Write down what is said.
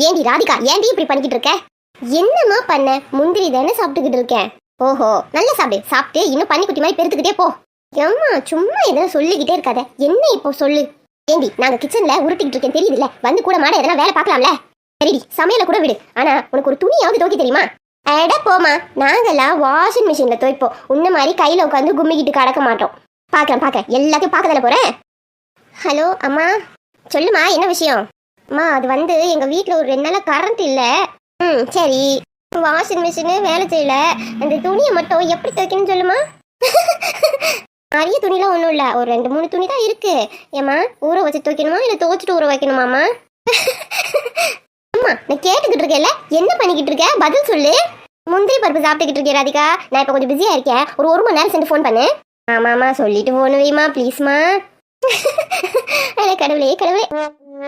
ஏண்டி ராதிகா, ஏண்டி இப்படி பண்ணிக்கிட்டு இருக்க? என்னம்மா பண்ண? முந்திரி தானே சாப்பிட்டுக்கிட்டு இருக்கேன். ஓஹோ, நல்லா சாப்பிட்டு இன்னும் பன்னிக்குட்டி மாதிரி பெருத்துக்கிட்டே போ. ஏம்மா சும்மா எதனா சொல்லிக்கிட்டே இருக்காத. என்ன இப்போ சொல்லு. ஏண்டி, நாங்க கிச்சன்ல உருட்டிக்கிட்டு இருக்கேன் தெரியுதுல்ல, வந்து கூட மாட எதனா வேலை பார்க்கலாம்ல. சரிடி, சமையல கூட விடு. ஆனா உனக்கு ஒரு துணியாவது துவைக்க தெரியுமா? அட போமா, நாங்கெல்லாம் வாஷிங் மிஷின்ல துவைப்போம். உன்ன மாதிரி கையில உட்காந்து கும்மிக்கிட்டு கடக்க மாட்டோம். பாக்க எல்லாத்தையும் பார்க்கதானே போறேன். ஹலோ அம்மா, சொல்லுமா, என்ன விஷயம்? அம்மா, அது வந்து எங்க வீட்டுல ஒரு 2 நாளா கரண்ட் இல்ல. சரி, வாஷிங் மிஷினு வேலை செய்யல. அந்த துணியை மட்டும் எப்படி துவைக்கணும்னு சொல்லுமா. நிறைய துணிலாம் ஒன்றும் இல்லை, ஒரு 2-3 துணி தான் இருக்கு. ஏம்மா, ஊற வச்சு துவைக்கணுமா இல்லை துவைச்சிட்டு ஊற வைக்கணுமாம்மா? அம்மா, நான் கேட்டுக்கிட்டு இருக்கேன்ல, என்ன பண்ணிக்கிட்டு இருக்க? பதில் சொல்லு. முந்திரி பருப்பு சாப்பிட்டுக்கிட்டு இருக்கேன் ராதிகா. நான் இப்போ கொஞ்சம் பிஸியாக இருக்கேன். ஒரு 1 மணி நேரம் சென்று ஃபோன் பண்ணு. ஆமாம்மா, சொல்லிட்டு ஃபோன் வைமா ப்ளீஸ்மா. கடவுளே கடவுளே.